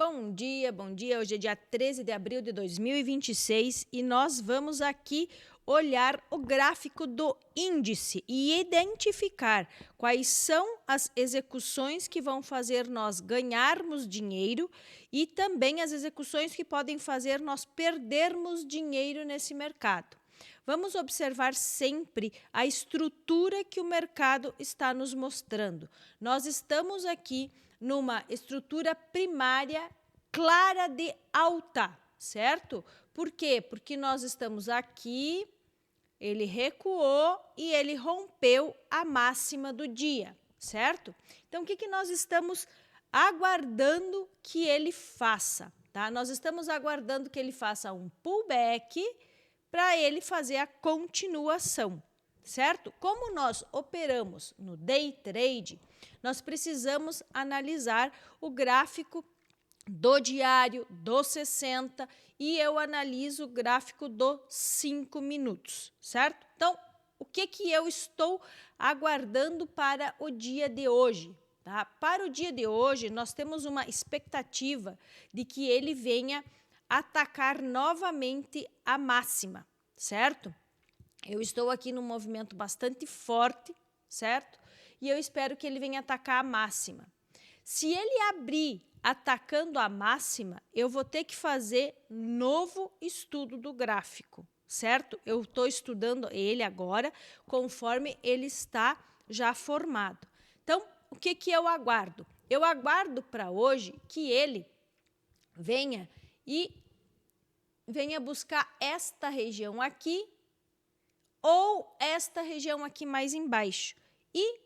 Bom dia, bom dia. Hoje é dia 13 de abril de 2026 e nós vamos aqui olhar o gráfico do índice e identificar quais são as execuções que vão fazer nós ganharmos dinheiro e também as execuções que podem fazer nós perdermos dinheiro nesse mercado. Vamos observar sempre a estrutura que o mercado está nos mostrando. Nós estamos aqui numa estrutura primária clara de alta, certo? Por quê? Porque nós estamos aqui, ele recuou e ele rompeu a máxima do dia, certo? Então, o que nós estamos aguardando que ele faça? Tá? Nós estamos aguardando que ele faça um pullback para ele fazer a continuação, certo? Como nós operamos no day trade, nós precisamos analisar o gráfico do diário, do 60, e eu analiso o gráfico do 5 minutos, certo? Então, o que eu estou aguardando para o dia de hoje? Tá? Para o dia de hoje, nós temos uma expectativa de que ele venha atacar novamente a máxima, certo? Eu estou aqui num movimento bastante forte, certo? E eu espero que ele venha atacar a máxima. Se ele abrir atacando a máxima, eu vou ter que fazer novo estudo do gráfico, certo? Eu estou estudando ele agora, conforme ele está já formado. Então, o que eu aguardo? Eu aguardo para hoje que ele venha buscar esta região aqui ou esta região aqui mais embaixo e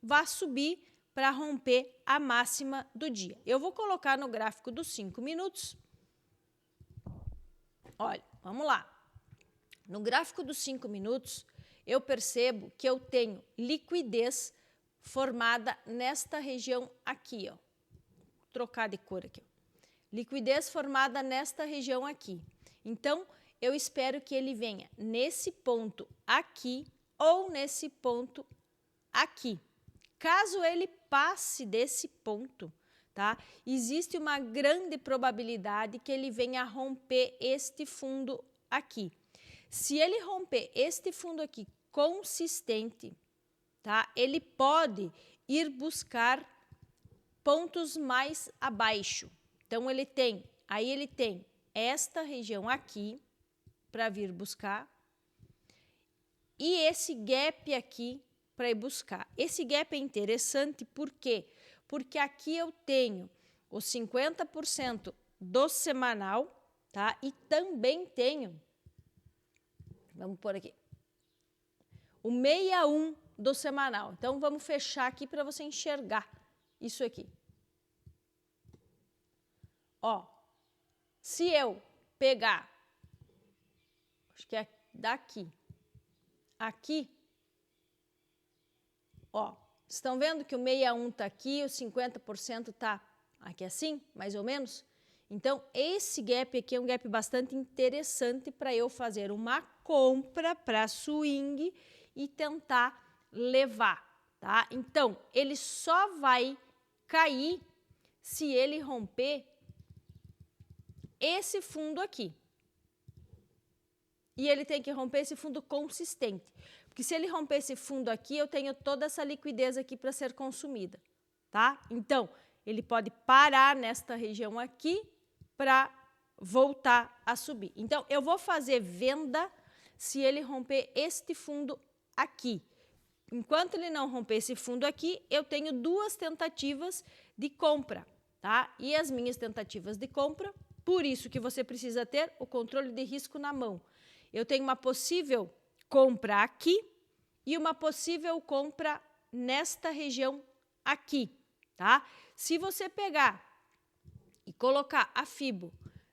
vá subir para romper a máxima do dia. Eu vou colocar no gráfico dos 5 minutos. Olha, vamos lá. No gráfico dos 5 minutos, eu percebo que eu tenho liquidez formada nesta região aqui, ó. Vou trocar de cor aqui, ó. Liquidez formada nesta região aqui. Então, eu espero que ele venha nesse ponto aqui ou nesse ponto aqui. Caso ele passe desse ponto, tá? Existe uma grande probabilidade que ele venha romper este fundo aqui. Se ele romper este fundo aqui consistente, tá? Ele pode ir buscar pontos mais abaixo. Então, ele tem esta região aqui para vir buscar e esse gap aqui para ir buscar. Esse gap é interessante por quê? Porque aqui eu tenho os 50% do semanal, tá? E também tenho, vamos pôr aqui, o 61 do semanal. Então, vamos fechar aqui para você enxergar isso aqui. Ó, se eu pegar, acho que é daqui, aqui, ó, estão vendo que o 61 está aqui, o 50% está aqui assim, mais ou menos? Então, esse gap aqui é um gap bastante interessante para eu fazer uma compra para swing e tentar levar, tá? Então, ele só vai cair se ele romper esse fundo aqui. E ele tem que romper esse fundo consistente. Porque se ele romper esse fundo aqui, eu tenho toda essa liquidez aqui para ser consumida, tá? Então, ele pode parar nesta região aqui para voltar a subir. Então, eu vou fazer venda se ele romper este fundo aqui. Enquanto ele não romper esse fundo aqui, eu tenho duas tentativas de compra, tá? E as minhas tentativas de compra, por isso que você precisa ter o controle de risco na mão. Eu tenho uma possível compra aqui e uma possível compra nesta região aqui, tá? Se você pegar e colocar a FIBO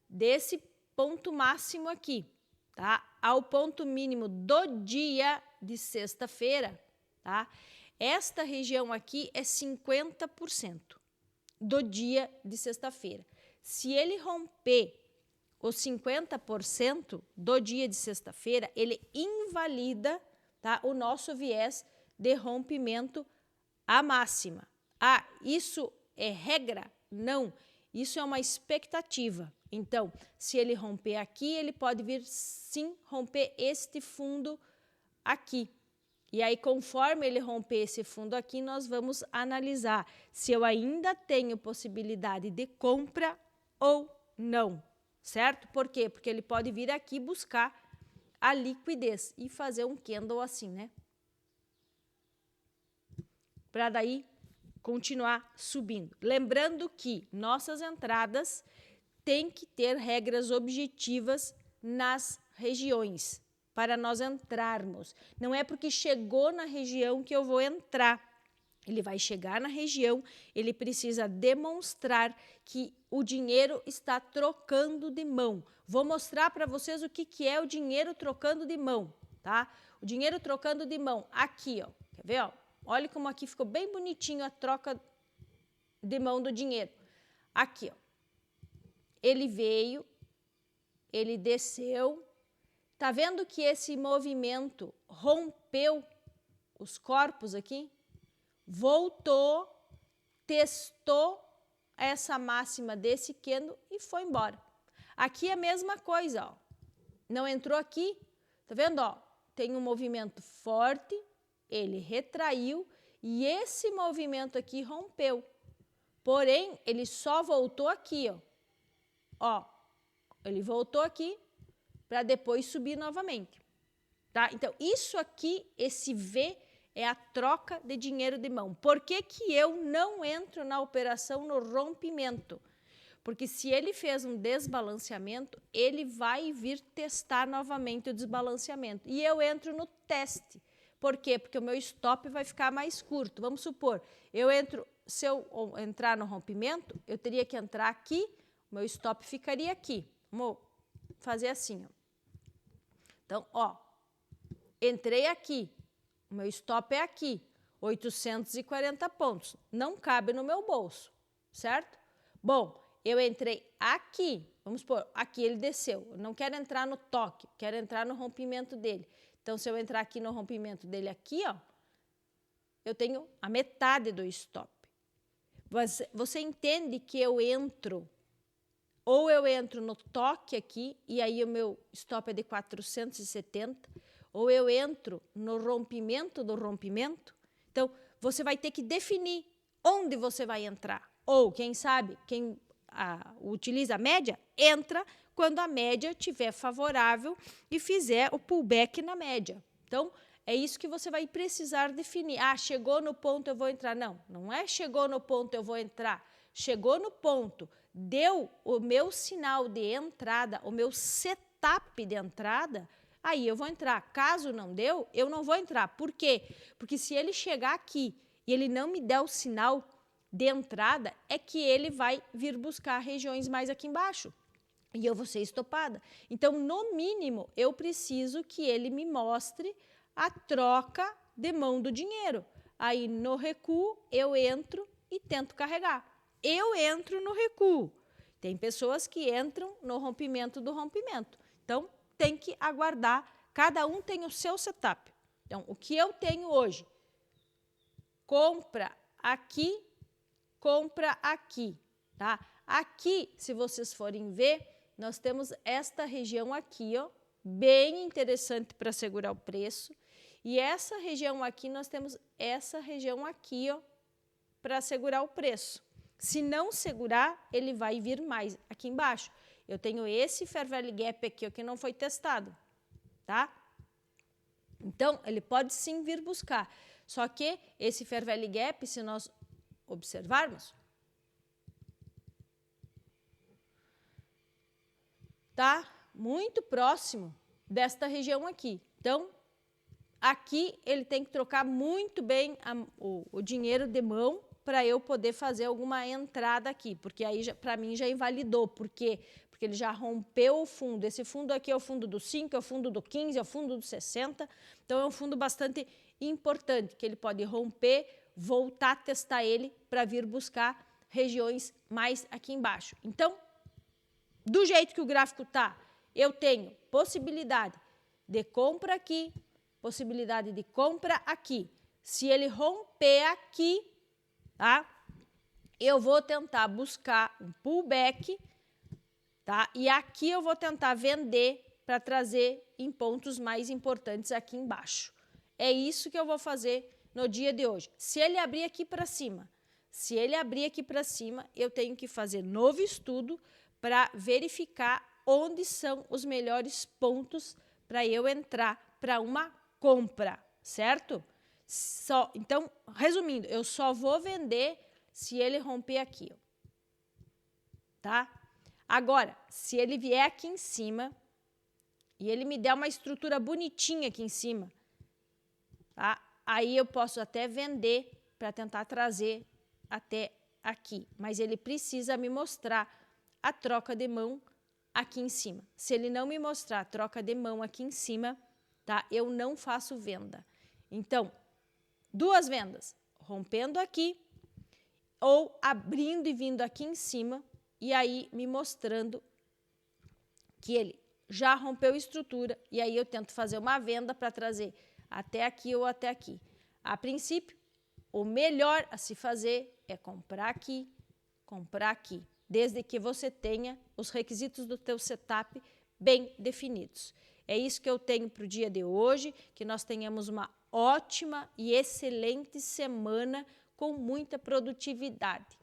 desse ponto máximo aqui, tá? Ao ponto mínimo do dia de sexta-feira, tá? Esta região aqui é 50% do dia de sexta-feira. Se ele romper os 50% do dia de sexta-feira, ele invalida, tá, o nosso viés de rompimento à máxima. Ah, isso é regra? Não. Isso é uma expectativa. Então, se ele romper aqui, ele pode vir sim romper este fundo aqui. E aí, conforme ele romper esse fundo aqui, nós vamos analisar se eu ainda tenho possibilidade de compra ou não, certo? Por quê? Porque ele pode vir aqui buscar a liquidez e fazer um candle assim, né? Para daí continuar subindo. Lembrando que nossas entradas têm que ter regras objetivas nas regiões para nós entrarmos. Não é porque chegou na região que eu vou entrar. Ele vai chegar na região, ele precisa demonstrar que o dinheiro está trocando de mão. Vou mostrar para vocês o que é o dinheiro trocando de mão, tá? O dinheiro trocando de mão, aqui, ó. Quer ver, ó? Olha como aqui ficou bem bonitinho a troca de mão do dinheiro. Aqui, ó. Ele veio, ele desceu. Tá vendo que esse movimento rompeu os corpos aqui? Voltou, testou essa máxima desse candle e foi embora. Aqui é a mesma coisa, ó. Não entrou aqui, tá vendo, ó? Tem um movimento forte, ele retraiu e esse movimento aqui rompeu. Porém, ele só voltou aqui, ó. Ó, ele voltou aqui para depois subir novamente, tá? Então, isso aqui, esse V, é a troca de dinheiro de mão. Por que que eu não entro na operação no rompimento? Porque se ele fez um desbalanceamento, ele vai vir testar novamente o desbalanceamento. E eu entro no teste. Por quê? Porque o meu stop vai ficar mais curto. Vamos supor, se eu entrar no rompimento, eu teria que entrar aqui, o meu stop ficaria aqui. Vamos fazer assim, ó. Então, ó, entrei aqui, o meu stop é aqui, 840 pontos, não cabe no meu bolso, certo? Bom, eu entrei aqui, vamos supor, aqui ele desceu, eu não quero entrar no toque, quero entrar no rompimento dele. Então, se eu entrar aqui no rompimento dele aqui, ó, eu tenho a metade do stop. Você entende que eu entro, ou eu entro no toque aqui, e aí o meu stop é de 470, ou eu entro no rompimento do rompimento. Então, você vai ter que definir onde você vai entrar. Ou, quem sabe, quem utiliza a média, entra quando a média estiver favorável e fizer o pullback na média. Então, é isso que você vai precisar definir. Ah, chegou no ponto, eu vou entrar. Não, não é chegou no ponto, eu vou entrar. Chegou no ponto, deu o meu sinal de entrada, o meu setup de entrada, aí eu vou entrar. Caso não deu, eu não vou entrar. Por quê? Porque se ele chegar aqui e ele não me der o sinal de entrada, é que ele vai vir buscar regiões mais aqui embaixo. E eu vou ser estopada. Então, no mínimo, eu preciso que ele me mostre a troca de mão do dinheiro. Aí, no recuo, eu entro e tento carregar. Eu entro no recuo. Tem pessoas que entram no rompimento do rompimento. Então, tem que aguardar. Cada um tem o seu setup. Então, o que eu tenho hoje? Compra aqui, tá? Aqui, se vocês forem ver, nós temos esta região aqui, ó, bem interessante para segurar o preço. E essa região aqui, nós temos essa região aqui, ó, para segurar o preço. Se não segurar, ele vai vir mais aqui embaixo. Eu tenho esse Fair Value Gap aqui, ó, que não foi testado, tá? Então, ele pode sim vir buscar. Só que esse Fair Value Gap, se nós observarmos, tá muito próximo desta região aqui. Então, aqui ele tem que trocar muito bem o dinheiro de mão para eu poder fazer alguma entrada aqui, porque aí para mim já invalidou. Por quê? Porque ele já rompeu o fundo. Esse fundo aqui é o fundo do 5, é o fundo do 15, é o fundo do 60. Então, é um fundo bastante importante, que ele pode romper, voltar a testar ele para vir buscar regiões mais aqui embaixo. Então, do jeito que o gráfico está, eu tenho possibilidade de compra aqui, possibilidade de compra aqui. Se ele romper aqui, tá? eu vou tentar buscar um pullback, tá? E aqui eu vou tentar vender para trazer em pontos mais importantes aqui embaixo. É isso que eu vou fazer no dia de hoje. Se ele abrir aqui para cima, eu tenho que fazer novo estudo para verificar onde são os melhores pontos para eu entrar para uma compra, certo? Então, resumindo, eu só vou vender se ele romper aqui, ó, tá? Agora, se ele vier aqui em cima e ele me der uma estrutura bonitinha aqui em cima, tá? Aí eu posso até vender para tentar trazer até aqui, mas ele precisa me mostrar a troca de mão aqui em cima. Se ele não me mostrar a troca de mão aqui em cima, tá? Eu não faço venda. Então, duas vendas, rompendo aqui ou abrindo e vindo aqui em cima e aí me mostrando que ele já rompeu estrutura e aí eu tento fazer uma venda para trazer até aqui ou até aqui. A princípio, o melhor a se fazer é comprar aqui, desde que você tenha os requisitos do teu setup bem definidos. É isso que eu tenho para o dia de hoje, que nós tenhamos uma ótima e excelente semana com muita produtividade.